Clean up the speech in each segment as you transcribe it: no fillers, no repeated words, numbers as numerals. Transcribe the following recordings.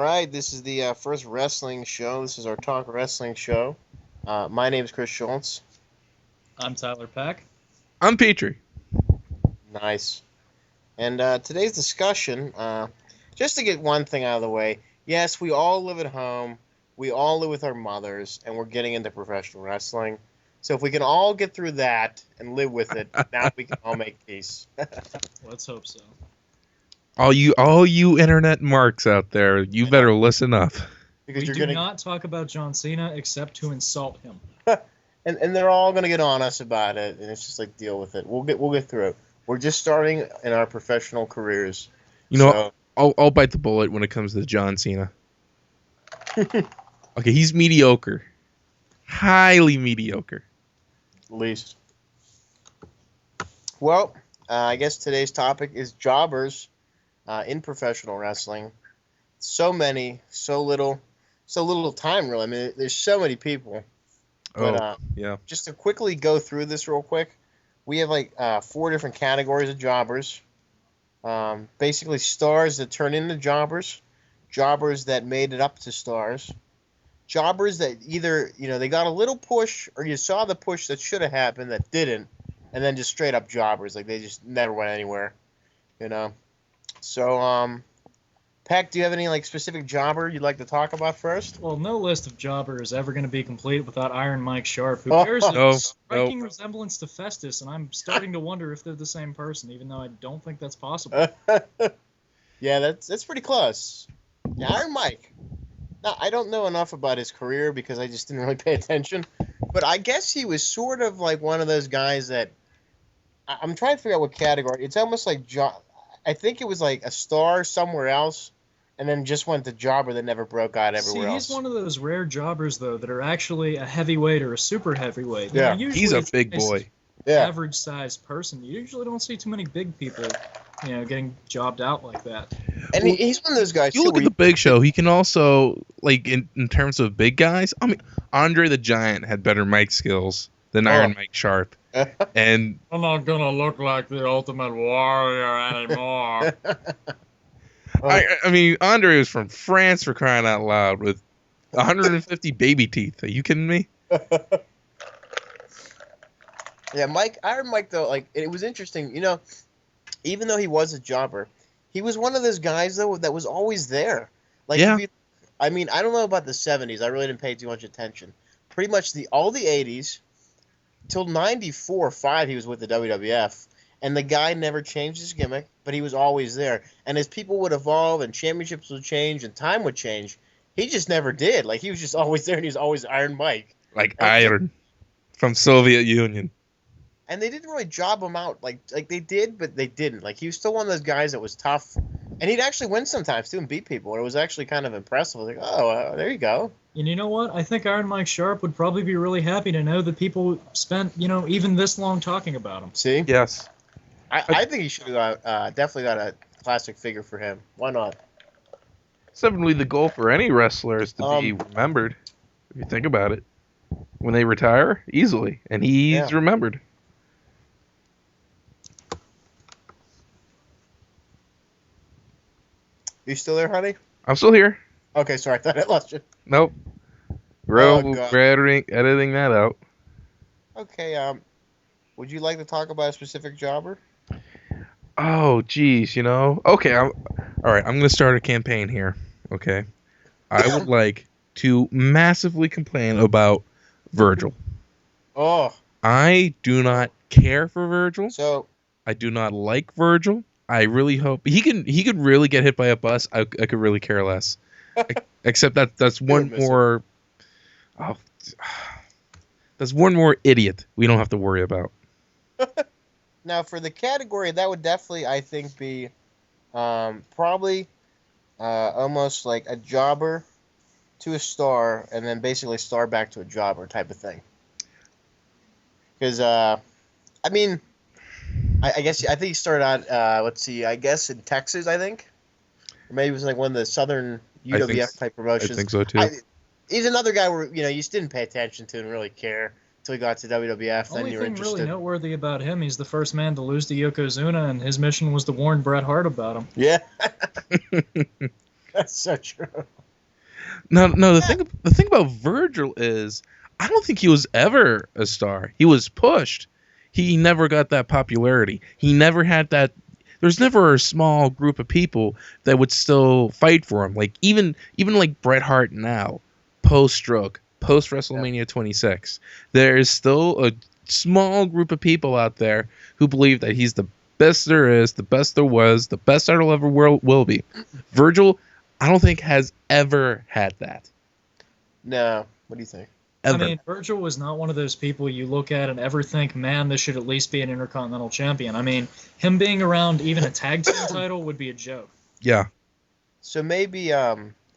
right, this is the first wrestling show. This is our talk wrestling show. My name is Chris Schultz. I'm Tyler Pack. I'm Petrie. Nice. And today's discussion, just to get one thing out of the way, yes, we all live at home. We all live with our mothers, and we're getting into professional wrestling. So if we can all get through that and live with it, now we can all make peace. Let's hope so. All you internet marks out there, you better listen up. Because we do not talk about John Cena except to insult him. and they're all going to get on us about it, and it's just like, deal with it. We'll get through it. We're just starting in our professional careers. You know, I'll bite the bullet when it comes to John Cena. Okay, he's mediocre. Highly mediocre. At least. Well, I guess today's topic is jobbers in professional wrestling. So many, so little time, really. I mean, there's so many people. But, yeah. Just to quickly go through this real quick, we have like 4 different categories of jobbers. Basically, stars that turn into jobbers, jobbers that made it up to stars, jobbers that either, they got a little push or you saw the push that should have happened that didn't, and then just straight up jobbers, like they just never went anywhere, So, Pac, do you have any specific jobber you'd like to talk about first? Well, no list of jobber is ever going to be complete without Iron Mike Sharp, who bears a striking resemblance to Festus, and I'm starting to wonder if they're the same person, even though I don't think that's possible. Yeah, that's pretty close. Yeah, Iron Mike. Now, I don't know enough about his career because I just didn't really pay attention, but I guess he was sort of like one of those guys that I'm trying to figure out what category. It's almost like I think it was like a star somewhere else, and then just went to jobber that never broke out everywhere else. He's one of those rare jobbers, though, that are actually a heavyweight or a super heavyweight. Yeah, he's a big boy. Average-sized person. You usually don't see too many big people, getting jobbed out like that. And he's one of those guys. You look at the Big Show. He can also, in terms of big guys. I mean, Andre the Giant had better mic skills than Iron Mike Sharp. And I'm not gonna look like the Ultimate Warrior anymore. I mean, Andre was from France, for crying out loud, with 150 baby teeth. Are you kidding me? Yeah, Iron Mike, though, it was interesting. Even though he was a jobber, he was one of those guys, though, that was always there. I don't know about the 70s. I really didn't pay too much attention. Pretty much all the 80s, till 94 or 5, he was with the WWF. And the guy never changed his gimmick, but he was always there. And as people would evolve and championships would change and time would change, he just never did. He was just always there, and he was always Iron Mike. Iron from Soviet Union. And they didn't really job him out like they did, but they didn't. He was still one of those guys that was tough. And he'd actually win sometimes, too, and beat people. And it was actually kind of impressive. There you go. And you know what? I think Iron Mike Sharp would probably be really happy to know that people spent, even this long talking about him. See? Yes. I think he should have definitely got a classic figure for him. Why not? It's definitely the goal for any wrestler is to be remembered, if you think about it. When they retire, easily. And he's remembered. You still there, honey? I'm still here. Okay, sorry. I thought I lost you. Nope. Editing that out. Okay, would you like to talk about a specific jobber? Oh, geez, Okay, all right, I'm going to start a campaign here, okay? I would like to massively complain about Virgil. Oh. I do not care for Virgil. So. I do not like Virgil. I really hope he could really get hit by a bus. I could really care less. Except that's one more. Oh, that's one more idiot we don't have to worry about. Now, for the category, that would definitely, I think, be probably almost like a jobber to a star, and then basically star back to a jobber type of thing. Because, I think he started out, I guess in Texas, I think. Or maybe it was one of the Southern UWF type promotions. I think so, too. He's another guy where, you just didn't pay attention to and really care until he got to WWF. Then you were interested. Only thing really noteworthy about him, he's the first man to lose to Yokozuna, and his mission was to warn Bret Hart about him. Yeah. That's so true. No. The thing about Virgil is, I don't think he was ever a star. He was pushed. He never got that popularity. He never had that. There's never a small group of people that would still fight for him. Like even like Bret Hart now, post stroke, post WrestleMania 26, there is still a small group of people out there who believe that he's the best there is, the best there was, the best there'll ever will be. Virgil, I don't think has ever had that. No. What do you think? Ever. I mean, Virgil was not one of those people you look at and ever think, man, this should at least be an Intercontinental Champion. I mean, him being around even a tag team title would be a joke. Yeah. So maybe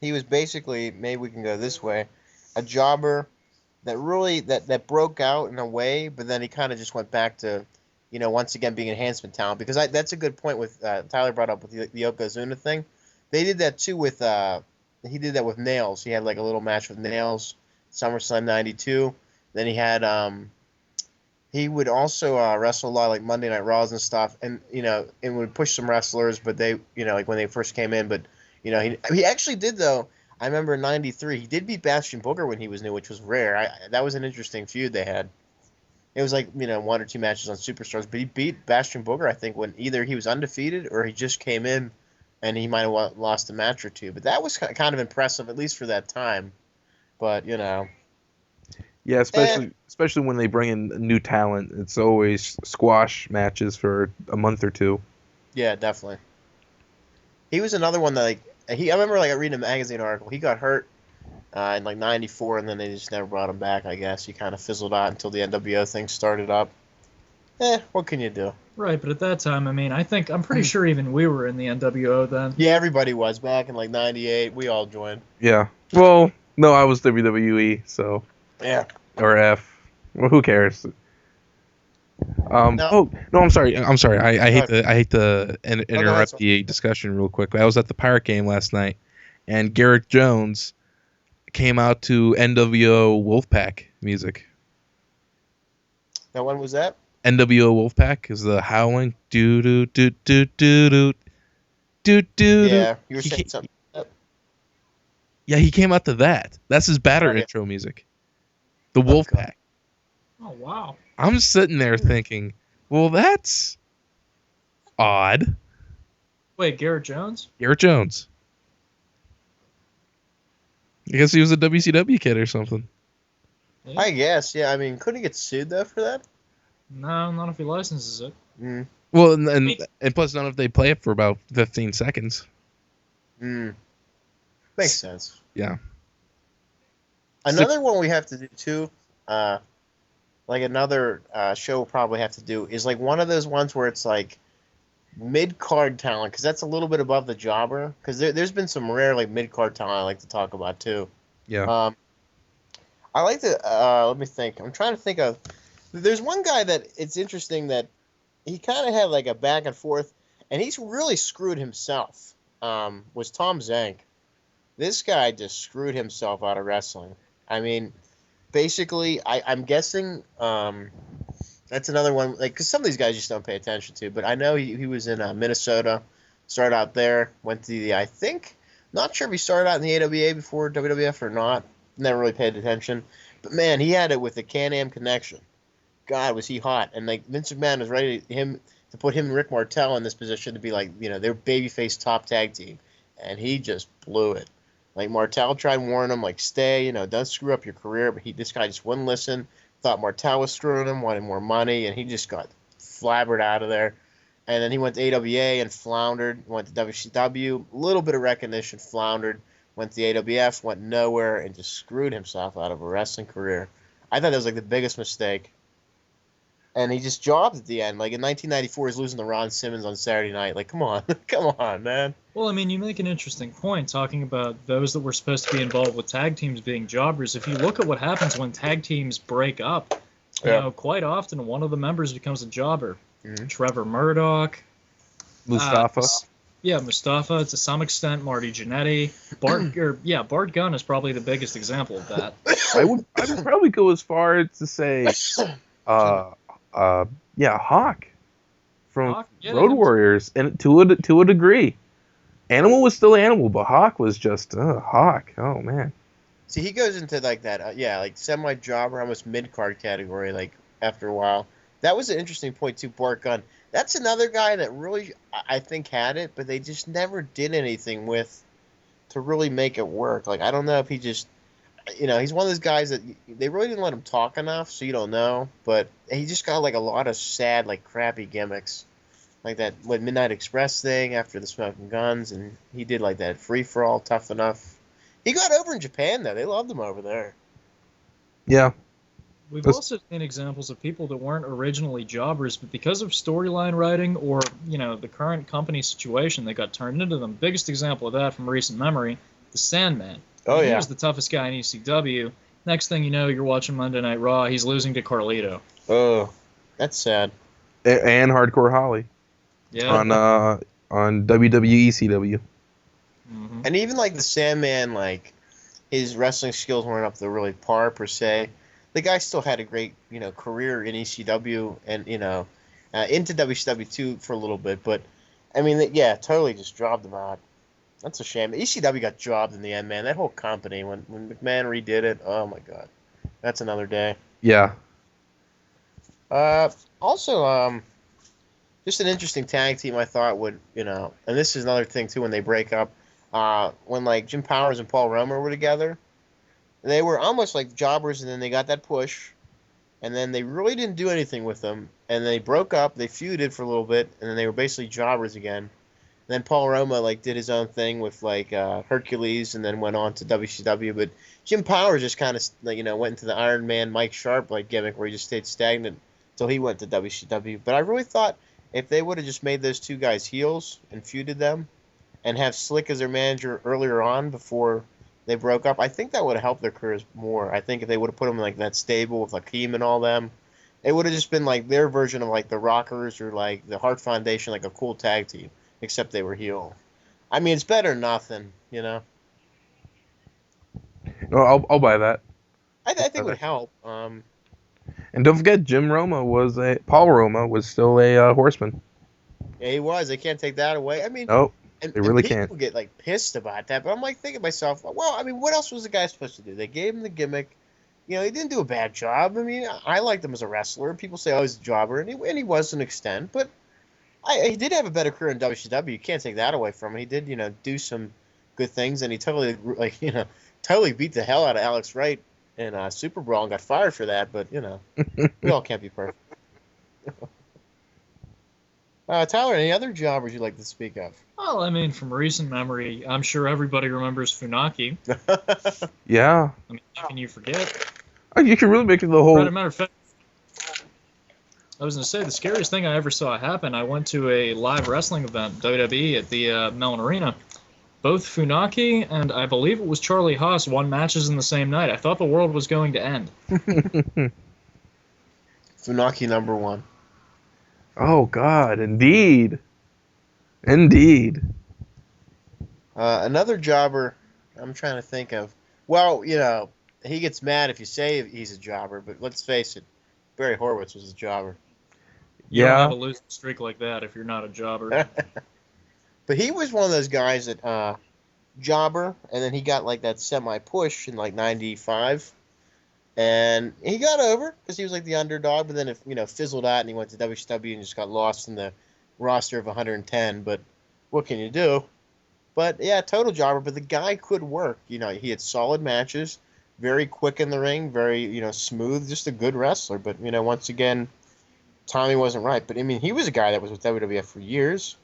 he was basically, maybe we can go this way, a jobber that really that broke out in a way, but then he kind of just went back to, once again being enhancement talent. Because that's a good point with Tyler brought up with the Yokozuna thing. They did that too with he did that with Nails. He had like a little match with Nails, SummerSlam '92. Then he had he would also wrestle a lot like Monday Night Raws and stuff, and and would push some wrestlers, but they like when they first came in, but he actually did though. I remember in '93 he did beat Bastion Booger when he was new, which was rare. That was an interesting feud they had. It was like one or two matches on Superstars, but he beat Bastion Booger I think when either he was undefeated or he just came in, and he might have lost a match or two. But that was kind of impressive, at least for that time. But yeah, especially when they bring in new talent, it's always squash matches for a month or two. Yeah, definitely. He was another one that I remember reading a magazine article. He got hurt in '94, and then they just never brought him back. I guess he kind of fizzled out until the NWO thing started up. What can you do? Right, but at that time, I mean, I'm pretty sure even we were in the NWO then. Yeah, everybody was back in '98. We all joined. Yeah. Well, no, I was WWE, so. Yeah. Or F. Well, who cares? No. Oh no, I'm sorry. I hate to interrupt the discussion real quick. I was at the Pirate game last night, and Garrett Jones came out to NWO Wolfpack music. Now, when was that? NWO Wolfpack is the howling do do do do do do do do. Yeah, you were saying something. Yeah, he came out to that. That's his batter intro music. The Wolfpack. Oh wow. I'm sitting there thinking, well, that's odd. Wait, Garrett Jones? Garrett Jones. I guess he was a WCW kid or something. Yeah. I guess, yeah. I mean, couldn't he get sued, though, for that? No, not if he licenses it. Mm. Well, and plus, none of they play it for about 15 seconds. Mm. Makes sense. Yeah. Another one we have to do, too, another show we'll probably have to do, is one of those ones where it's mid-card talent, because that's a little bit above the jobber, because there's been some rare mid-card talent I like to talk about, too. Yeah. I like to, let me think. I'm trying to think of, there's one guy that it's interesting that he kind of had a back and forth, and he's really screwed himself, was Tom Zank. This guy just screwed himself out of wrestling. I mean, basically, I'm guessing that's another one, because some of these guys just don't pay attention to, but I know he was in Minnesota, started out there, went to not sure if he started out in the AWA before WWF or not, never really paid attention, but man, he had it with the Can-Am connection. God, was he hot, and Vince McMahon was ready to put him and Rick Martel in this position to be their babyface top tag team, and he just blew it. Martel tried warning him, stay, don't screw up your career, but this guy just wouldn't listen, thought Martel was screwing him, wanted more money, and he just got flabbered out of there. And then he went to AWA and floundered, went to WCW, a little bit of recognition, floundered, went to the AWF, went nowhere, and just screwed himself out of a wrestling career. I thought that was the biggest mistake. And he just jobbed at the end. In 1994, he's losing to Ron Simmons on Saturday night. Come on. Come on, man. Well, I mean, you make an interesting point talking about those that were supposed to be involved with tag teams being jobbers. If you look at what happens when tag teams break up, quite often one of the members becomes a jobber. Mm-hmm. Trevor Murdoch. Mustafa. Mustafa, to some extent, Marty Jannetty. Bart Gunn is probably the biggest example of that. I would probably go as far as to say Hawk from Road Warriors, and to a degree. Animal was still Animal, but Hawk was just Hawk. Oh man. See, he goes into like that, like semi-jobber, almost mid-card category. Like after a while, that was an interesting point too. Bart Gunn. That's another guy that really, I think, had it, but they just never did anything with to really make it work. Like I don't know if he just, he's one of those guys that they really didn't let him talk enough, so you don't know. But he just got like a lot of sad, like crappy gimmicks, like that Midnight Express thing after the Smoking Guns, and he did like that Free for All, Tough Enough. He got over in Japan though; they loved him over there. Yeah. We've also seen examples of people that weren't originally jobbers, but because of storyline writing or, the current company situation, they got turned into them. Biggest example of that from recent memory, the Sandman. Oh, yeah. He was the toughest guy in ECW. Next thing you know, you're watching Monday Night Raw, he's losing to Carlito. Oh, that's sad. And Hardcore Holly. Yeah. On WWE ECW. Mm-hmm. And even like the Sandman, like his wrestling skills weren't up to really par per se. The guy still had a great, career in ECW and, into WCW too for a little bit. But, I mean, yeah, totally just dropped him out. That's a shame. ECW got jobbed in the end, man. That whole company, when McMahon redid it, oh, my God. That's another day. Yeah. Also, just an interesting tag team I thought would, and this is another thing, too, when they break up. When, like, Jim Powers and Paul Romer were together, they were almost like jobbers, and then they got that push, and then they really didn't do anything with them, and they broke up, they feuded for a little bit, and then they were basically jobbers again. And then Paul Roma, like, did his own thing with, like, Hercules, and then went on to WCW, but Jim Powers just kind of, went into the Iron Man Mike Sharp, like, gimmick where he just stayed stagnant until he went to WCW. But I really thought if they would have just made those two guys heels and feuded them, and have Slick as their manager earlier on before they broke up, I think that would have helped their careers more. I think if they would have put them in like that stable with Hakeem and all them, it would have just been like their version of like the Rockers or like the Hart Foundation, like a cool tag team, except they were heel. I mean, it's better than nothing, No, I'll buy that. I think it would help. And don't forget, Paul Roma was still a horseman. Yeah, he was. They can't take that away. I mean, nope. They really people can't. Get like pissed about that, but I'm like thinking to myself, well, I mean, what else was the guy supposed to do? They gave him the gimmick. He didn't do a bad job. I mean, I liked him as a wrestler. People say, oh, he's a jobber, and he was to an extent, but he did have a better career in WCW. You can't take that away from him. He did, do some good things, and he totally, totally beat the hell out of Alex Wright in Super Brawl and got fired for that. But we all can't be perfect. Tyler, any other jobbers you'd like to speak of? Well, I mean, from recent memory, I'm sure everybody remembers Funaki. Yeah. I mean, how can you forget? You can really make it the whole... As a matter of fact, I was going to say, the scariest thing I ever saw happen, I went to a live wrestling event, WWE, at the Mellon Arena. Both Funaki and I believe it was Charlie Haas won matches in the same night. I thought the world was going to end. Funaki number one. Oh, God, indeed. Indeed. Another jobber I'm trying to think of. Well, he gets mad if you say he's a jobber, but let's face it, Barry Horowitz was a jobber. You don't have a losing streak like that if you're not a jobber. But he was one of those guys that jobber, and then he got like that semi-push in like 95. And he got over because he was like the underdog, but then it fizzled out and he went to WCW and just got lost in the roster of 110. But what can you do? But yeah, total jobber. But the guy could work. He had solid matches, very quick in the ring, very smooth, just a good wrestler. But once again, timing wasn't right. But I mean, he was a guy that was with WWF for years,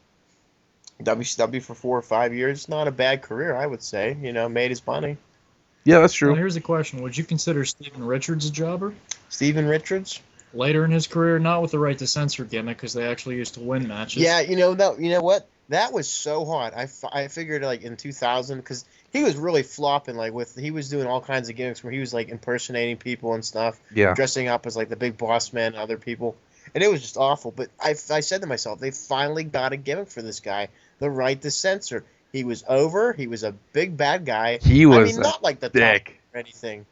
WCW for 4 or 5 years. Not a bad career, I would say. Made his money. Yeah, that's true. Well, here's a question. Would you consider Steven Richards a jobber? Steven Richards? Later in his career, not with the right to censor gimmick, because they actually used to win matches. Yeah, you know what? That was so hot. I figured like in 2000, because he was really flopping. He was doing all kinds of gimmicks where he was like impersonating people and stuff. Yeah. Dressing up as like the big boss man and other people. And it was just awful. But I said to myself, they finally got a gimmick for this guy. The right to censor. He was over. He was a big bad guy. He was not like the dick. top or anything.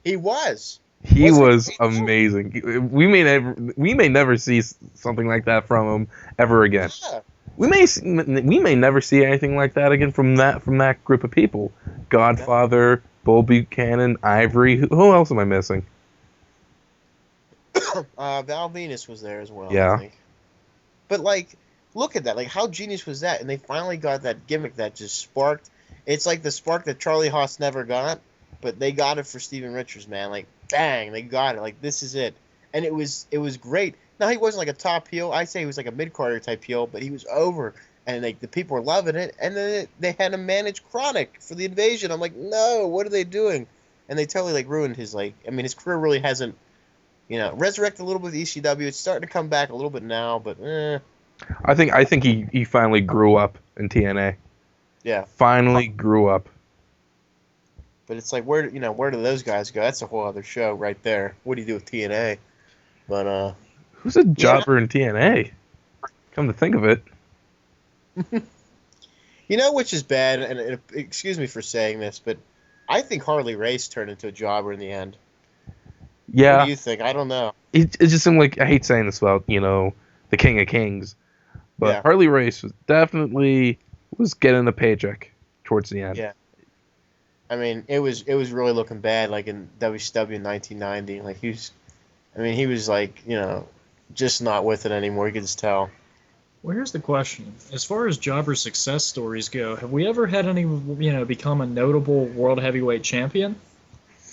He was. He was amazing. We may never see something like that from him ever again. Yeah. we may never see anything like that again from that group of people. Godfather, Bull Buchanan, Ivory. Who else am I missing? Val Venus was there as well, Yeah. I think. But like, look at that! Like, how genius was that? And they finally got that gimmick that just sparked. It's like the spark that Charlie Haas never got, but they got it for Steven Richards, man. Like, bang, they got it. Like, this is it, and it was great. Now he wasn't like a top heel. I say he was like a mid-carder type heel, but he was over, and like the people were loving it. And then they had him manage Chronic for the Invasion. I'm like, no, what are they doing? And they totally like ruined his like. I mean, his career really hasn't, resurrected a little bit with ECW. It's starting to come back a little bit now, but I think he finally grew up in TNA. Yeah. Finally grew up. But it's like, where do those guys go? That's a whole other show right there. What do you do with TNA? But who's a jobber in TNA? Come to think of it. Which is bad, and excuse me for saying this, but I think Harley Race turned into a jobber in the end. Yeah. What do you think? I don't know. It just seemed like, I hate saying this about, the King of Kings, but Yeah. Harley Race was definitely getting a paycheck towards the end. Yeah. I mean, it was really looking bad, like in WCW in 1990. Like he was like, just not with it anymore. You could just tell. Well, here's the question: as far as jobber success stories go, have we ever had any, become a notable world heavyweight champion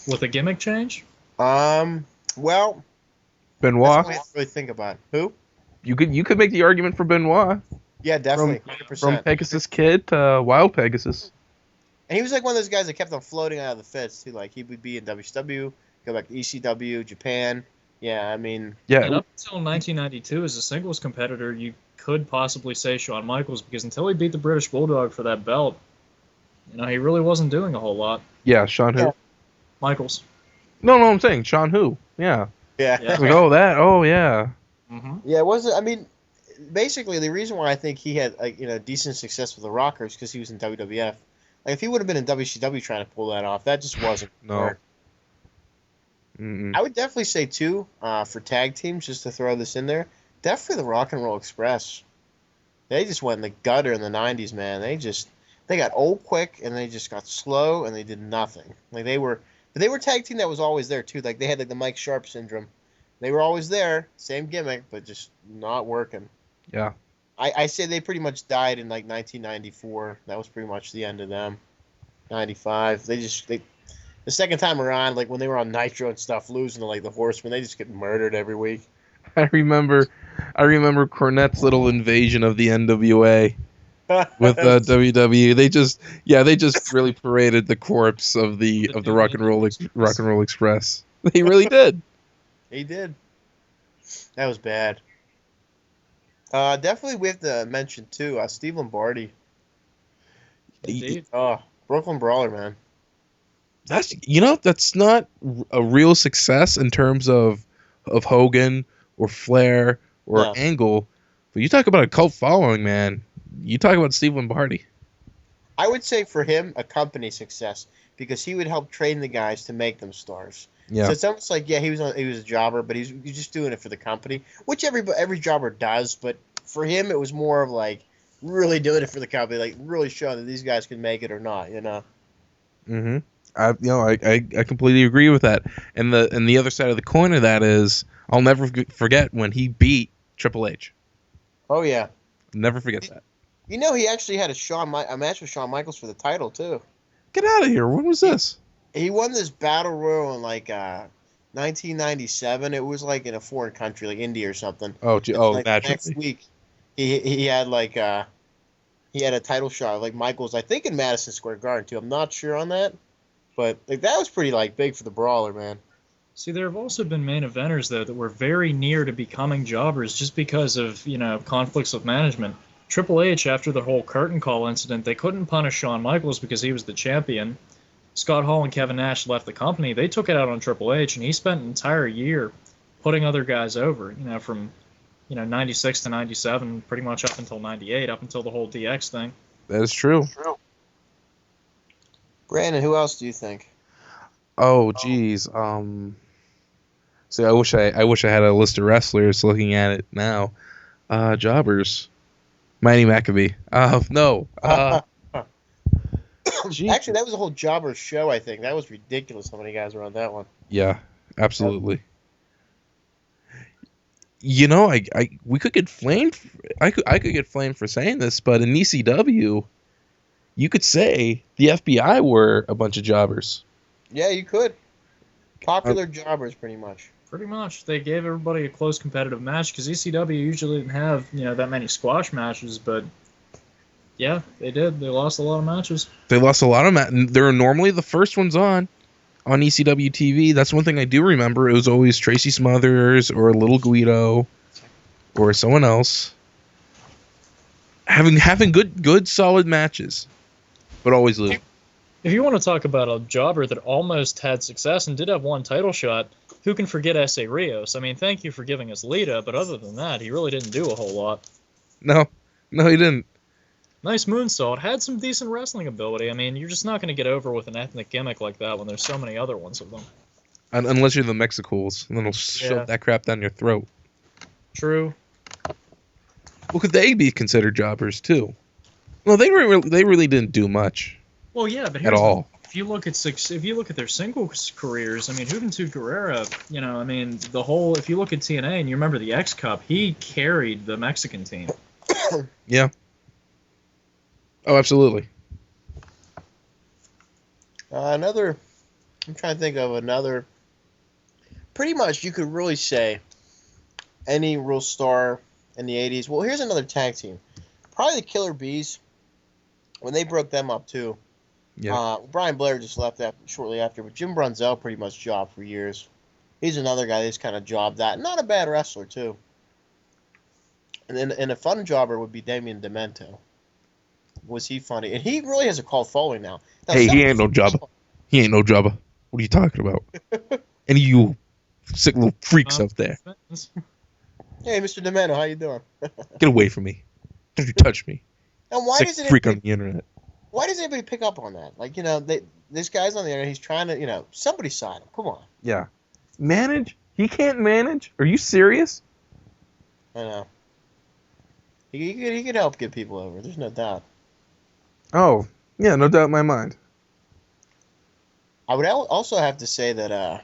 with a gimmick change? Well, Benoit. that's what I have to really think about. Who? You could make the argument for Benoit. Yeah, definitely, 100%. From Pegasus Kid to Wild Pegasus. And he was like one of those guys that kept on floating out of the fence too. Like he would be in WCW, go back to ECW, Japan. Yeah, I mean. Yeah. And up until 1992, as a singles competitor, you could possibly say Shawn Michaels, because until he beat the British Bulldog for that belt, he really wasn't doing a whole lot. Yeah, Shawn who? Yeah. Michaels. No, I'm saying Shawn who? Yeah. Yeah. Like, oh yeah. Mm-hmm. Yeah, it wasn't. I mean, basically the reason why I think he had decent success with the Rockers because he was in WWF. Like if he would have been in WCW trying to pull that off, that just wasn't. No. I would definitely say too, for tag teams, just to throw this in there, definitely the Rock and Roll Express. They just went in the gutter in the '90s, man. They got old quick and they just got slow and they did nothing. Like they were a tag team that was always there too. Like they had like the Mike Sharp syndrome. They were always there, same gimmick, but just not working. Yeah. I say they pretty much died in like 1994. That was pretty much the end of them. 95. The second time around, like when they were on Nitro and stuff, losing to like the Horsemen, they just get murdered every week. I remember Cornette's little invasion of the NWA with WWE. They just really paraded the corpse of the Rock and Roll Express. They really did. He did. That was bad. Definitely we have to mention too, Steve Lombardi. Indeed. Brooklyn Brawler, man. That's not a real success in terms of Hogan or Flair or Angle, but you talk about a cult following, man. You talk about Steve Lombardi. I would say for him a company success because he would help train the guys to make them stars. Yeah. So it's almost like he was a jobber, but he's just doing it for the company, which every jobber does. But for him, it was more of like really doing it for the company, like really showing that these guys can make it or not. Mm-hmm. I completely agree with that. And the other side of the coin of that is I'll never forget when he beat Triple H. Oh yeah. Never forget that. He actually had a match with Shawn Michaels for the title too. Get out of here! When was this? He won this battle royal in like 1997. It was like in a foreign country, like India or something. Naturally. Next week, he had like he had a title shot like Michaels, I think in Madison Square Garden too. I'm not sure on that, but like that was pretty like big for the Brawler, man. See, there have also been main eventers though that were very near to becoming jobbers just because of conflicts with management. Triple H, after the whole curtain call incident, they couldn't punish Shawn Michaels because he was the champion. Scott Hall and Kevin Nash left the company. They took it out on Triple H, and he spent an entire year putting other guys over, from 96 to 97, pretty much up until 98, up until the whole DX thing. That is true. Brandon, who else do you think? Oh, geez. See, I wish I had a list of wrestlers looking at it now. Jobbers. Mighty Maccabee. No. Actually, that was a whole jobber show. I think that was ridiculous. How many guys were on that one? Yeah, absolutely. You know, we could get flamed. I could get flamed for saying this, but in ECW, you could say the FBI were a bunch of jobbers. Yeah, you could. Popular jobbers, pretty much. Pretty much, they gave everybody a close competitive match because ECW usually didn't have that many squash matches, but yeah, they did. They lost a lot of matches. They lost a lot of matches. They're normally the first ones on ECW TV. That's one thing I do remember. It was always Tracy Smothers or Little Guido or someone else having good solid matches, but always losing. If you want to talk about a jobber that almost had success and did have one title shot, who can forget S.A. Rios? I mean, thank you for giving us Lita, but other than that, he really didn't do a whole lot. No, he didn't. Nice moonsault. Had some decent wrestling ability. I mean, you're just not going to get over with an ethnic gimmick like that when there's so many other ones of them. Unless you're the Mexicools, and then they'll shove that crap down your throat. True. Well, could they be considered jobbers too? Well, they really didn't do much. Well, yeah, but at all. If you look at their singles careers, I mean, Juventud Guerrera, I mean, if you look at TNA and you remember the X Cup, he carried the Mexican team. Yeah. Oh, absolutely. I'm trying to think of another. Pretty much, you could really say any real star in the 80s. Well, here's another tag team. Probably the Killer Bees, when they broke them up, too. Yeah. Brian Blair just left shortly after, but Jim Brunzell pretty much jobbed for years. He's another guy that's kind of jobbed that. Not a bad wrestler, too. And a fun jobber would be Damien Demento. Was he funny? And he really has a cult following now. Hey, he ain't no jobber. He ain't no jobber. What are you talking about? Any of you sick little freaks out there. Hey, Mr. Demento, how you doing? Get away from me. Don't you touch me. And why sick freak on the internet. Why does anybody pick up on that? Like, this guy's on the internet. He's trying to, somebody sign him. Come on. Yeah. Manage? He can't manage? Are you serious? I know. He could help get people over. There's no doubt. Oh, yeah, no doubt in my mind. I would also have to say that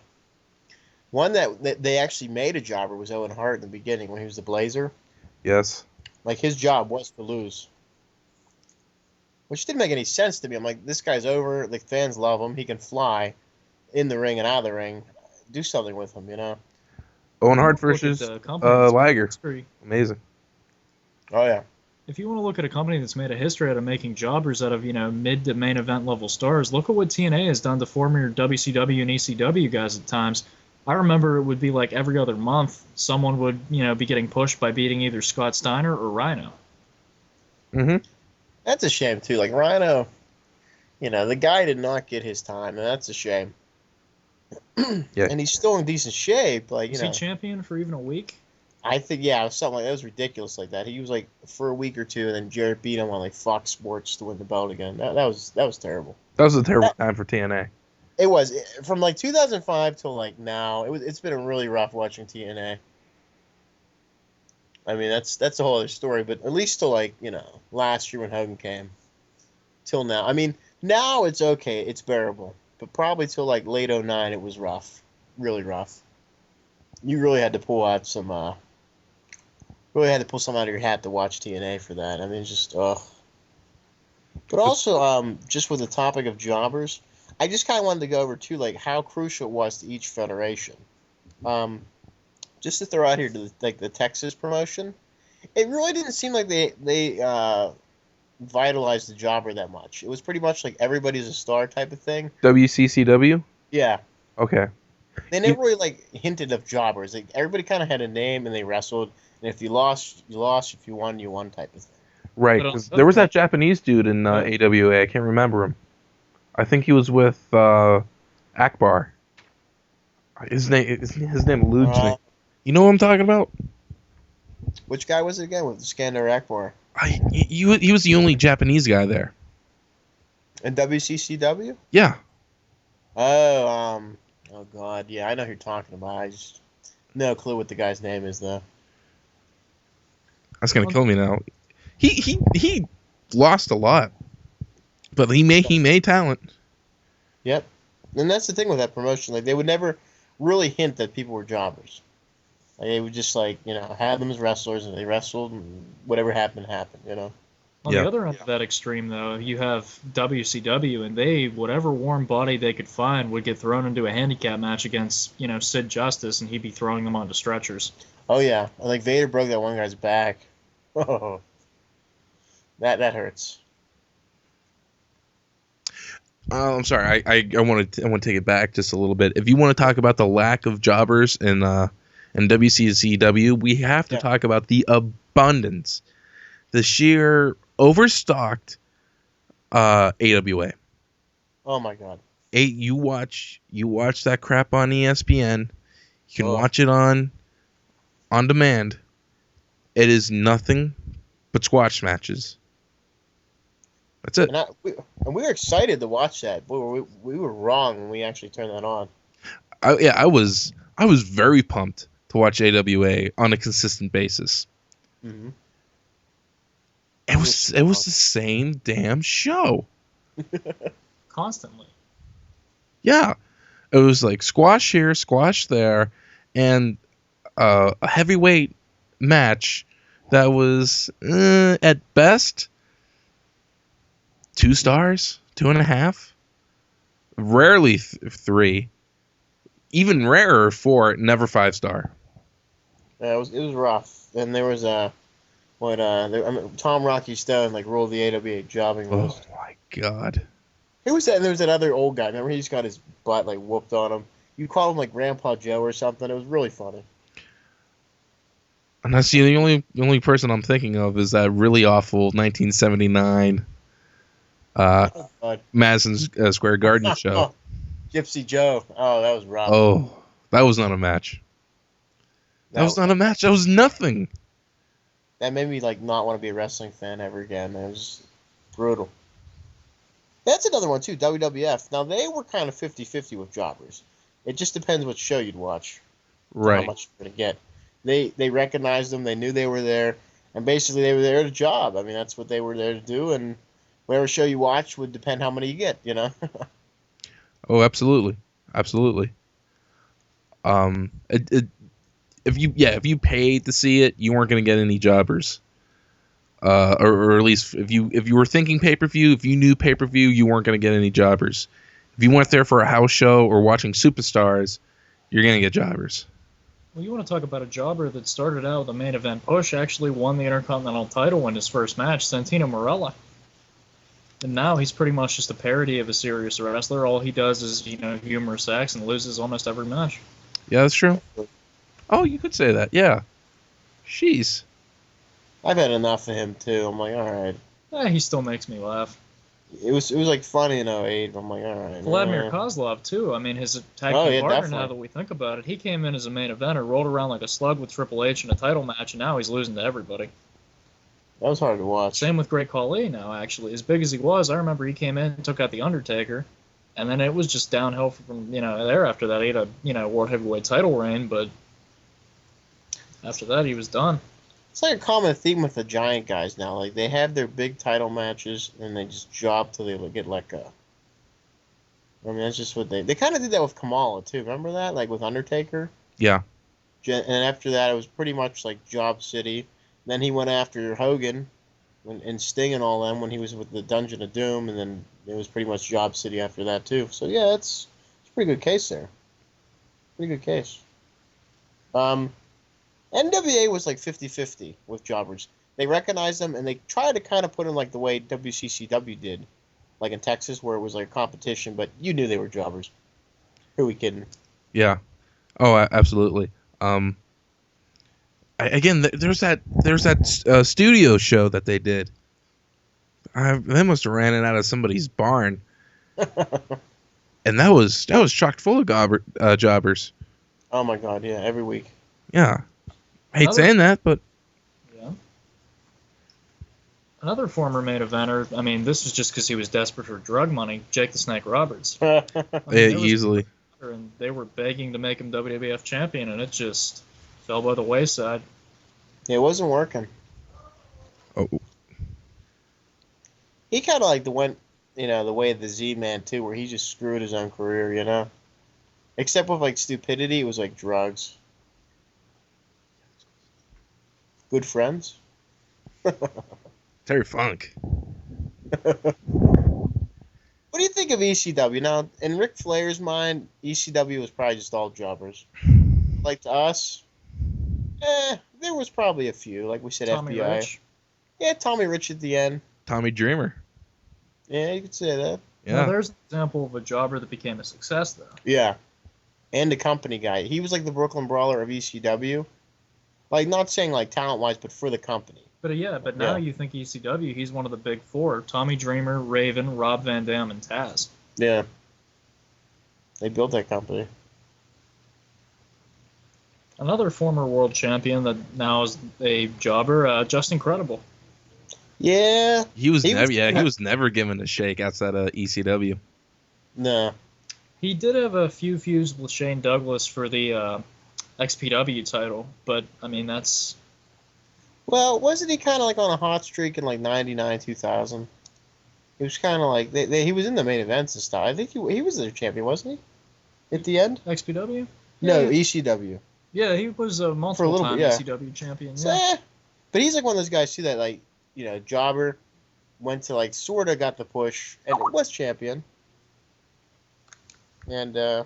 one that they actually made a jobber was Owen Hart in the beginning when he was the Blazer. Yes. Like, his job was to lose. Which didn't make any sense to me. I'm like, this guy's over. The fans love him. He can fly in the ring and out of the ring. Do something with him, Owen Hart versus Liger. Amazing. Oh, yeah. If you want to look at a company that's made a history out of making jobbers out of, mid to main event level stars, look at what TNA has done to former WCW and ECW guys at times. I remember it would be like every other month someone would, be getting pushed by beating either Scott Steiner or Rhino. Mm-hmm. That's a shame, too. Like, Rhino, the guy did not get his time, and that's a shame. Yeah. And he's still in decent shape. Like, Was he champion for even a week? I think, yeah, something like that. It was ridiculous like that. He was, like, for a week or two, and then Jarrett beat him on, like, Fox Sports to win the belt again. That was terrible. That was a terrible time for TNA. It was. From, like, 2005 till, like, now, it's been really rough watching TNA. I mean, that's a whole other story, but at least till, like, last year when Hogan came. Till now. I mean, now it's okay. It's bearable. But probably till, like, late 2009, it was rough. Really rough. You really had to pull out some, really had to pull something out of your hat to watch TNA for that. I mean, it's just, ugh. But also, just with the topic of jobbers, I just kind of wanted to go over, too, like, how crucial it was to each federation. Just to throw out here to the Texas promotion, it really didn't seem like they vitalized the jobber that much. It was pretty much like everybody's a star type of thing. WCCW? Yeah. Okay. They never really like hinted of jobbers. Like, everybody kind of had a name and they wrestled. And if you lost, you lost. If you won type of thing. Right. 'Cause there was that Japanese dude in AWA. I can't remember him. I think he was with Akbar. His name eludes me. You know what I'm talking about? Which guy was it again with Skandar Akbar? He was the only Japanese guy there. In WCCW? Yeah. Oh God, yeah, I know who you're talking about. I just no clue what the guy's name is though. That's gonna kill me now. He lost a lot, but he made talent. Yep, and that's the thing with that promotion. Like they would never really hint that people were jobbers. Like, they would just have them as wrestlers, and they wrestled, and whatever happened, happened. On the other end of that extreme, though, you have WCW, and they, whatever warm body they could find, would get thrown into a handicap match against, Sid Justice, and he'd be throwing them onto stretchers. Oh yeah, like Vader broke that one guy's back. Oh, that hurts. I'm sorry. I want to take it back just a little bit. If you want to talk about the lack of jobbers in WCCW, we have to talk about the abundance, the sheer overstocked AWA. Oh my God. You watch that crap on ESPN. You can watch it on demand. It is nothing but squash matches. That's it. And we were excited to watch that, but we were wrong when we actually turned that on. I was very pumped to watch AWA on a consistent basis. Mm-hmm. It was the same damn show. Constantly. Yeah. It was like squash here, squash there, and a heavyweight match that was at best 2 stars, 2.5, rarely 3, even rarer 4, never 5-star. Yeah, it was rough. And there was Tom Rocky Stone ruled the AWA jobbing list. Oh my God. Who was that? And there was that other old guy. Remember, he just got his butt whooped on him. You called him Grandpa Joe or something. It was really funny. And that's the only person I'm thinking of is that really awful 1979 Madison Square Garden show. Gypsy Joe. Oh, that was rough. Oh, that was not a match. That was not a match. That was nothing. That made me not want to be a wrestling fan ever again. It was brutal. That's another one too, WWF. Now they were kind of 50-50 with jobbers. It just depends what show you'd watch. Right. How much you're gonna get. They recognized them, they knew they were there, and basically they were there to job. I mean, that's what they were there to do, and whatever show you watch would depend how many you get, Oh, absolutely. Absolutely. If you paid to see it, you weren't going to get any jobbers. Or at least if you were thinking pay-per-view, if you knew pay-per-view, you weren't going to get any jobbers. If you went there for a house show or watching Superstars, you're going to get jobbers. Well, you want to talk about a jobber that started out with a main event push, actually won the Intercontinental title in his first match, Santino Marella. And now he's pretty much just a parody of a serious wrestler. All he does is, humorous acts and loses almost every match. Yeah, that's true. Oh, you could say that. Yeah. Jeez. I've had enough of him too. I'm like, all right. He still makes me laugh. It was funny in 08. I'm like, all right. Vladimir Kozlov too. I mean, his tag team partner. Definitely. Now that we think about it, he came in as a main eventer, rolled around like a slug with Triple H in a title match, and now he's losing to everybody. That was hard to watch. Same with Great Khali now, actually. As big as he was, I remember he came in and took out The Undertaker, and then it was just downhill from, there after that. He had a, World Heavyweight title reign, but after that he was done. It's like a common theme with the giant guys now. They have their big title matches, and they just job till they get let go. I mean, that's just what they kind of did that with Kamala, too. Remember that? With Undertaker? Yeah. And after that, it was pretty much Job City. Then he went after Hogan and Sting and all them when he was with the Dungeon of Doom, and then it was pretty much Job City after that too. So yeah, it's a pretty good case there. Pretty good case. NWA was 50-50 with jobbers. They recognized them and they tried to kind of put them the way WCCW did, in Texas where it was a competition, but you knew they were jobbers. Who are we kidding? Yeah. Oh, absolutely. Again, there's that studio show that they did. They must have ran it out of somebody's barn, and that was chock full of jobbers. Oh my God! Yeah, every week. Yeah, I hate saying that, but yeah. Another former main eventer. I mean, this was just because he was desperate for drug money. Jake the Snake Roberts. Easily. And they were begging to make him WWF champion, and it just fell by the wayside. It wasn't working. Oh, He kind of like the way of the Z-Man too, where he just screwed his own career, Except with like stupidity, it was like drugs. Good friends. Terry Funk. What do you think of ECW? Now, in Ric Flair's mind, ECW was probably just all jobbers. Like to us, there was probably a few. Like we said, Tommy FBI. Rich. Yeah, Tommy Rich at the end. Tommy Dreamer. Yeah, you could say that. Yeah. Well, there's an example of a jobber that became a success, though. Yeah. And the company guy. He was like the Brooklyn Brawler of ECW. Like, not saying like talent-wise, but for the company. But now you think ECW, he's one of the big four. Tommy Dreamer, Raven, Rob Van Dam, and Taz. Yeah. They built that company. Another former world champion that now is a jobber, Just Incredible. Yeah. He was never given a shake outside of ECW. No. He did have a few feuds with Shane Douglas for the XPW title, but I mean that's. Well, wasn't he kind of like on a hot streak in like '99, 2000? He was kind of like he was in the main events and stuff. I think he was their champion, wasn't he? At the end? XPW? No, Yeah. ECW. Yeah, he was a multiple-time ECW champion. Yeah. But he's like one of those guys too that like jobber, went to like sorta got the push and was champion. And Well,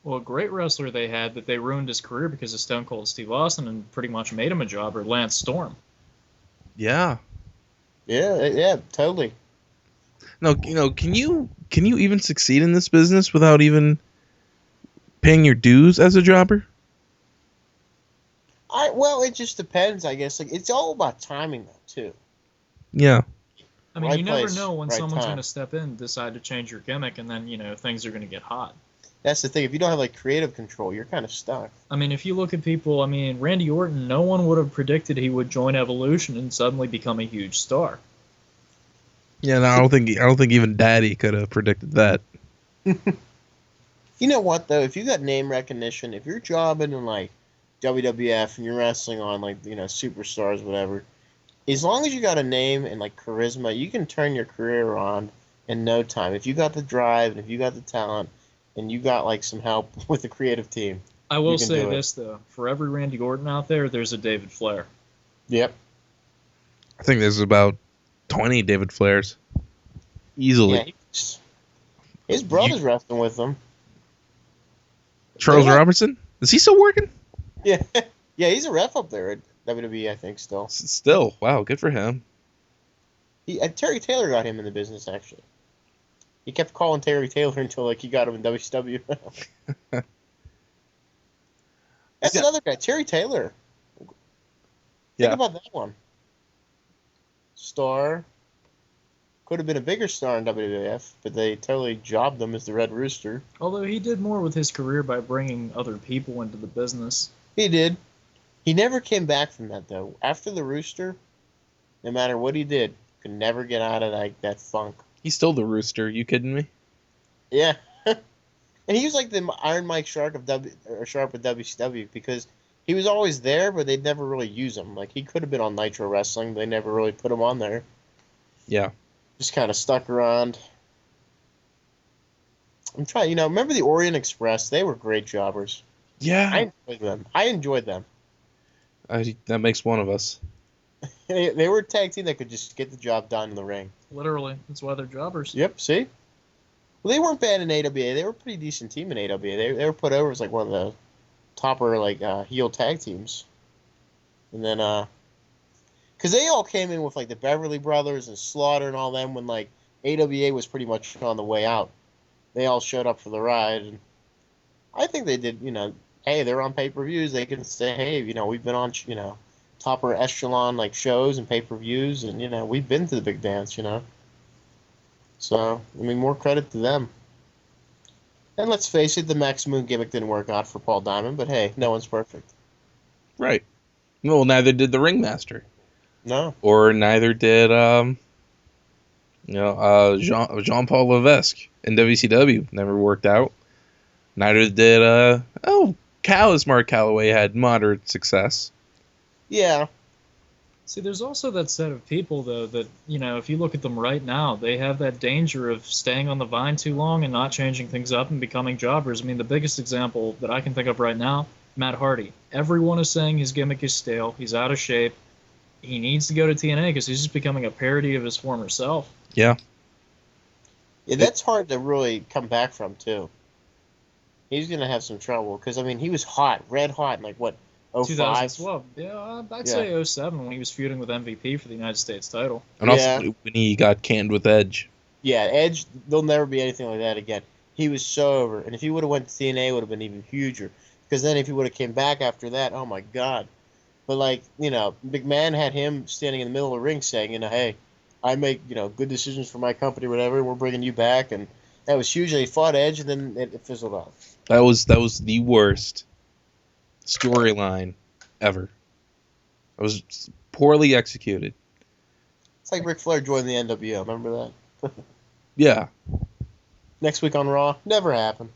a great wrestler they had that they ruined his career because of Stone Cold Steve Austin and pretty much made him a jobber, Lance Storm. Yeah. Yeah, totally. No, can you even succeed in this business without even paying your dues as a jobber? Well, it just depends, I guess. Like it's all about timing, though, too. Yeah. I mean, Right you never place, know when right someone's time. going to step in, decide to change your gimmick, and then things are going to get hot. That's the thing. If you don't have like creative control, you're kind of stuck. I mean, if you look at people, I mean, Randy Orton, no one would have predicted he would join Evolution and suddenly become a huge star. Yeah, no, I don't think even Daddy could have predicted that. You know what though? If you got name recognition, if you're jobbing in like WWF and you're wrestling on like superstars, whatever, as long as you got a name and like charisma, you can turn your career on in no time. If you got the drive and if you got the talent and you got like some help with the creative team. I will say this though: for every Randy Orton out there, there's a David Flair. Yep. I think there's about 20 David Flairs. Easily. Yeah, his brother's wrestling with him. Charles Robertson? Is he still working? Yeah. Yeah, he's a ref up there at WWE, I think, still. Still. Wow, good for him. Terry Taylor got him in the business, actually. He kept calling Terry Taylor until like he got him in WCW. That's another guy, Terry Taylor. Think about that one. Star. Could have been a bigger star in WWF, but they totally jobbed him as the Red Rooster. Although he did more with his career by bringing other people into the business. He did. He never came back from that, though. After the Rooster, no matter what he did, could never get out of that funk. He's still the Rooster. You kidding me? Yeah. And he was like the Iron Mike Sharp of WCW because he was always there, but they'd never really use him. Like he could have been on Nitro Wrestling, but they never really put him on there. Yeah. Just kind of stuck around. I'm trying, remember the Orient Express? They were great jobbers. Yeah. I enjoyed them. That makes one of us. They were a tag team that could just get the job done in the ring. Literally. That's why they're jobbers. Yep, see? Well, they weren't bad in AWA. They were a pretty decent team in AWA. They were put over as like one of the topper heel tag teams. And then because they all came in with like the Beverly Brothers and Slaughter and all them when like AWA was pretty much on the way out. They all showed up for the ride, and I think they did. Hey, they're on pay-per-views. They can say, hey, we've been on topper echelon like shows and pay-per-views, and we've been to the big dance. So I mean, more credit to them. And let's face it, the Max Moon gimmick didn't work out for Paul Diamond, but hey, no one's perfect. Right. Well, neither did the Ringmaster. No. Or neither did Jean-Paul Levesque in WCW. Never worked out. Neither did Mark Calloway had moderate success. Yeah. See, there's also that set of people, though, that, if you look at them right now, they have that danger of staying on the vine too long and not changing things up and becoming jobbers. I mean, the biggest example that I can think of right now, Matt Hardy. Everyone is saying his gimmick is stale, he's out of shape, he needs to go to TNA because he's just becoming a parody of his former self. Yeah. Yeah, that's hard to really come back from, too. He's going to have some trouble because, I mean, he was hot, red hot, in like, what, 05? 2012. Yeah, I'd say 07 when he was feuding with MVP for the United States title. And also when he got canned with Edge. Yeah, Edge, there'll never be anything like that again. He was so over. And if he would have went to TNA, it would have been even huger. Because then if he would have came back after that, oh, my God. But, like, McMahon had him standing in the middle of the ring saying, hey, I make, good decisions for my company or whatever, and we're bringing you back. And that was huge. He fought Edge, and then it fizzled off. That was the worst storyline ever. It was poorly executed. It's like Ric Flair joined the NWO. Remember that? Yeah. Next week on Raw, never happened.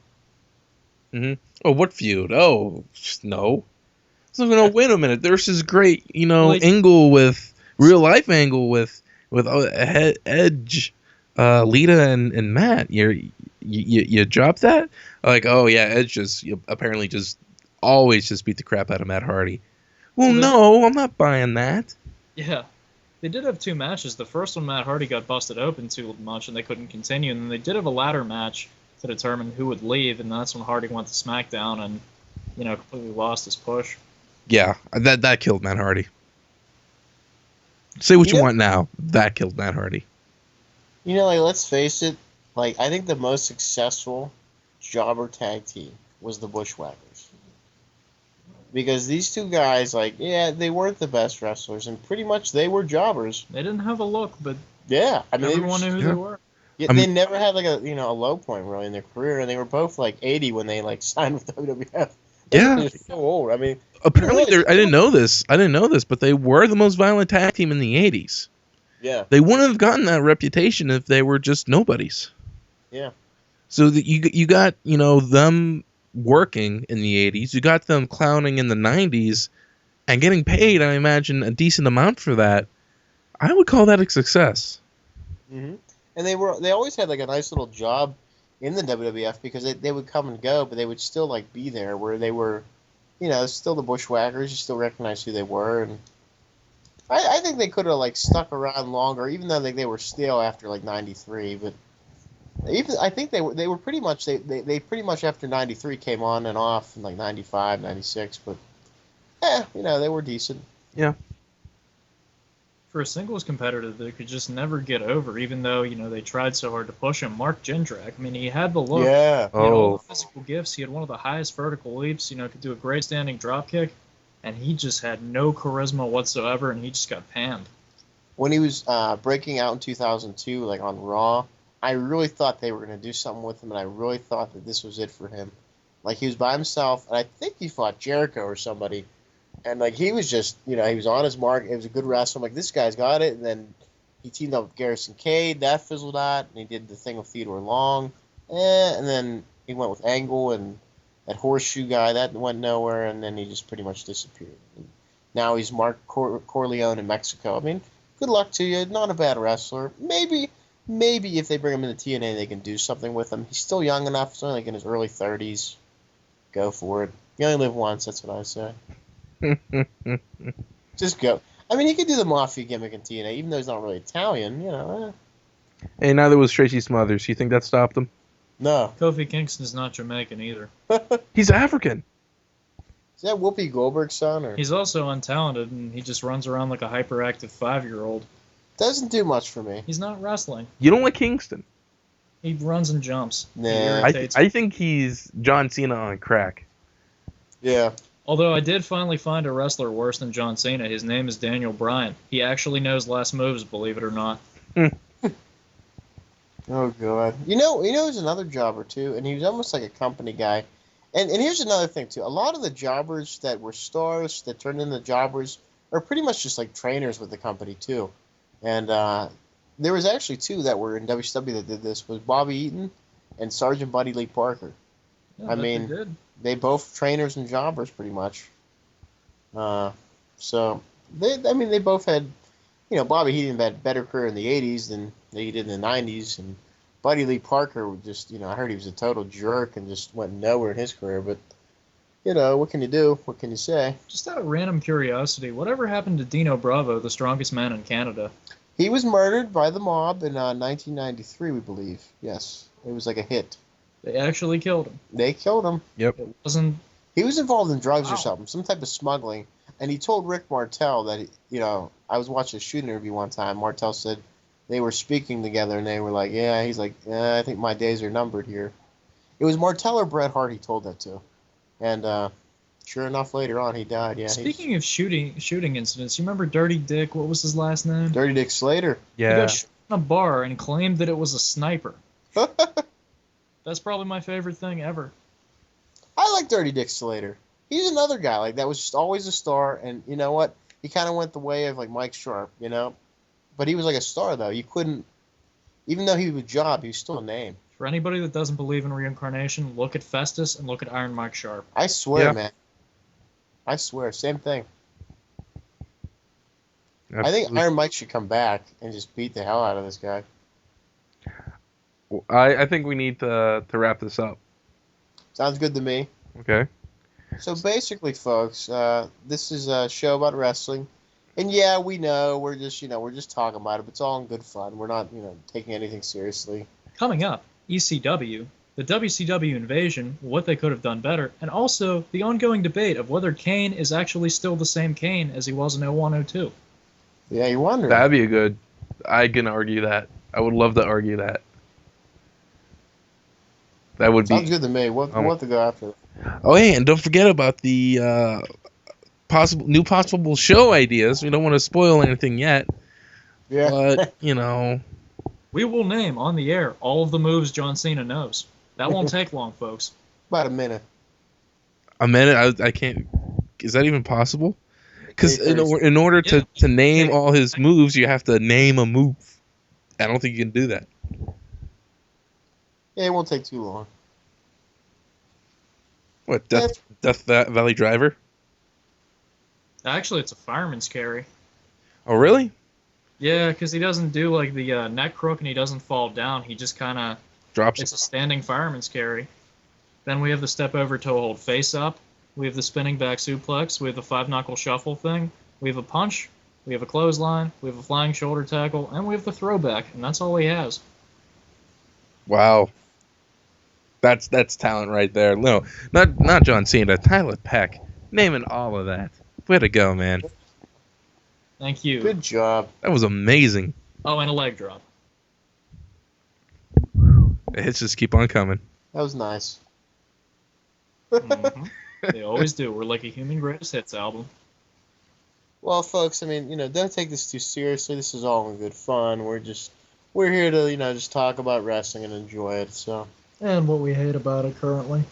Mm-hmm. Oh, what feud? Oh, no. So, wait a minute. There's this great, angle with real life angle with Edge, Lita, and Matt. You dropped that? Like, oh yeah, Edge apparently always just beat the crap out of Matt Hardy. Well, no, I'm not buying that. Yeah. They did have two matches. The first one, Matt Hardy got busted open too much, and they couldn't continue. And then they did have a ladder match to determine who would leave, and that's when Hardy went to SmackDown and, completely lost his push. Yeah, that killed Matt Hardy. Say what you want now. That killed Matt Hardy. Let's face it. I think the most successful jobber tag team was the Bushwhackers. Because these two guys, they weren't the best wrestlers, and pretty much they were jobbers. They didn't have a look, but everyone knew who they were. Yeah, they never had a low point really in their career, and they were both 80 when they signed with WWF. They're so old. I mean, apparently I didn't know this, but they were the most violent tag team in the 80s. Yeah. They wouldn't have gotten that reputation if they were just nobodies. Yeah. So that you got, them working in the 80s, you got them clowning in the 90s and getting paid, I imagine, a decent amount for that. I would call that a success. Mm-hmm. And they always had a nice little job in the WWF because they would come and go, but they would still be there where they were, still the Bushwhackers. You still recognize who they were, and I think they could have stuck around longer, even though they were stale after '93. But I think they were pretty much they pretty much after '93 came on and off in '95, '96. But they were decent. Yeah. For a singles competitor that could just never get over, even though, they tried so hard to push him. Mark Jindrak, I mean, he had the look. Yeah. He had all the physical gifts. He had one of the highest vertical leaps, could do a great standing drop kick, and he just had no charisma whatsoever, and he just got panned. When he was breaking out in 2002, on Raw, I really thought they were going to do something with him, and I really thought that this was it for him. He was by himself, and I think he fought Jericho or somebody. And, he was just, he was on his mark. It was a good wrestler. I'm this guy's got it. And then he teamed up with Garrison Cade. That fizzled out. And he did the thing with Theodore Long. And then he went with Angle and that horseshoe guy. That went nowhere. And then he just pretty much disappeared. And now he's Mark Corleone in Mexico. I mean, good luck to you. Not a bad wrestler. Maybe if they bring him into TNA, they can do something with him. He's still young enough. He's only in his early 30s. Go for it. You only live once. That's what I say. Just go. I mean, he could do the mafia gimmick in TNA, even though he's not really Italian, And neither was Tracy Smothers. You think that stopped him? No. Kofi Kingston's not Jamaican either. He's African. Is that Whoopi Goldberg's son? Or? He's also untalented, and he just runs around like a hyperactive 5-year-old. Doesn't do much for me. He's not wrestling. You don't like Kingston? He runs and jumps. Nah. I think he's John Cena on crack. Yeah. Although I did finally find a wrestler worse than John Cena. His name is Daniel Bryan. He actually knows last moves, believe it or not. Oh, God. He's another jobber, too, and he was almost like a company guy. And here's another thing, too. A lot of the jobbers that were stars that turned into jobbers are pretty much just trainers with the company, too. And there was actually two that were in WCW that did this, was Bobby Eaton and Sergeant Buddy Lee Parker. Yeah, they both trainers and jobbers, pretty much. So, They both had, Bobby Heenan had a better career in the '80s than he did in the '90s, and Buddy Lee Parker was just, I heard he was a total jerk and just went nowhere in his career. But what can you do? What can you say? Just out of random curiosity, whatever happened to Dino Bravo, the strongest man in Canada? He was murdered by the mob in 1993, we believe. Yes, it was like a hit. They actually killed him. They killed him. Yep. It wasn't. He was involved in drugs or something, some type of smuggling. And he told Rick Martel that, I was watching a shooting interview one time. Martel said they were speaking together, and they were like, yeah, he's like, I think my days are numbered here. It was Martel or Bret Hart he told that to. And sure enough, later on, he died. Yeah. Speaking of shooting incidents, you remember Dirty Dick? What was his last name? Dirty Dick Slater. Yeah. He got shot in a bar and claimed that it was a sniper. That's probably my favorite thing ever. I like Dirty Dick Slater. He's another guy like that was just always a star, and you know what? He kind of went the way of like Mike Sharp, but he was like a star though. You couldn't, even though he was a job, he was still a name. For anybody that doesn't believe in reincarnation, look at Festus and look at Iron Mike Sharp. I swear, man. I swear, same thing. Absolutely. I think Iron Mike should come back and just beat the hell out of this guy. I think we need to wrap this up. Sounds good to me. Okay. So basically, folks, this is a show about wrestling, and yeah, we know we're just talking about it, but it's all in good fun. We're not taking anything seriously. Coming up, ECW, the WCW invasion, what they could have done better, and also the ongoing debate of whether Kane is actually still the same Kane as he was in 01-02. Yeah, you wonder. That'd be a good. I can argue that. I would love to argue that. That would Sounds good to me. We'll have to go after it. Oh, hey, and don't forget about the possible show ideas. We don't want to spoil anything yet. Yeah. But, We will name on the air all of the moves John Cena knows. That won't take long, folks. About a minute. A minute? I can't. Is that even possible? Because in order to name all his moves, you have to name a move. I don't think you can do that. Yeah, it won't take too long. What, Death Valley Driver? Actually, it's a fireman's carry. Oh, really? Yeah, because he doesn't do like the neck crook and he doesn't fall down. He just kind of drops. It's a standing fireman's carry. Then we have the step over toe hold face up. We have the spinning back suplex. We have the 5-knuckle shuffle thing. We have a punch. We have a clothesline. We have a flying shoulder tackle. And we have the throwback. And that's all he has. Wow. That's talent right there. No, not John Cena. Tyler Peck. Naming all of that. Way to go, man. Thank you. Good job. That was amazing. Oh, and a leg drop. The hits just keep on coming. That was nice. Mm-hmm. They always do. We're like a Human Greatest Hits album. Well, folks, I mean, don't take this too seriously. This is all in good fun. We're here to, just talk about wrestling and enjoy it. So. And what we hate about it currently.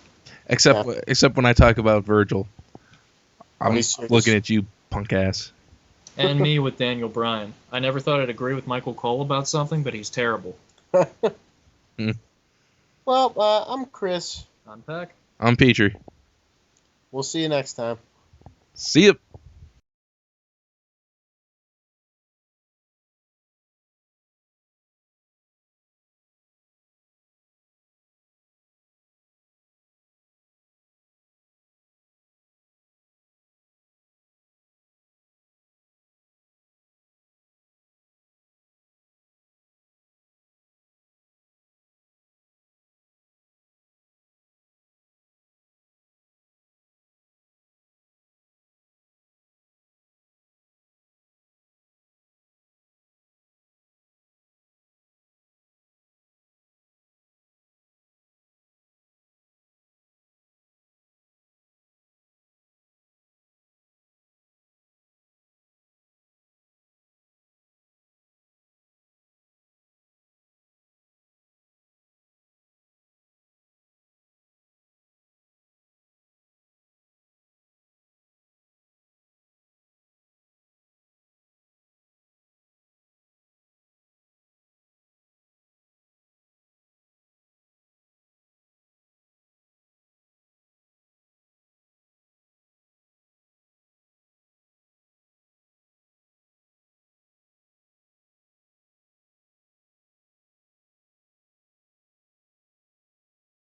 Except when I talk about Virgil. I'm looking at you, punk ass. And me with Daniel Bryan. I never thought I'd agree with Michael Cole about something, but he's terrible. Well, I'm Chris. I'm Peck. I'm Petrie. We'll see you next time. See ya.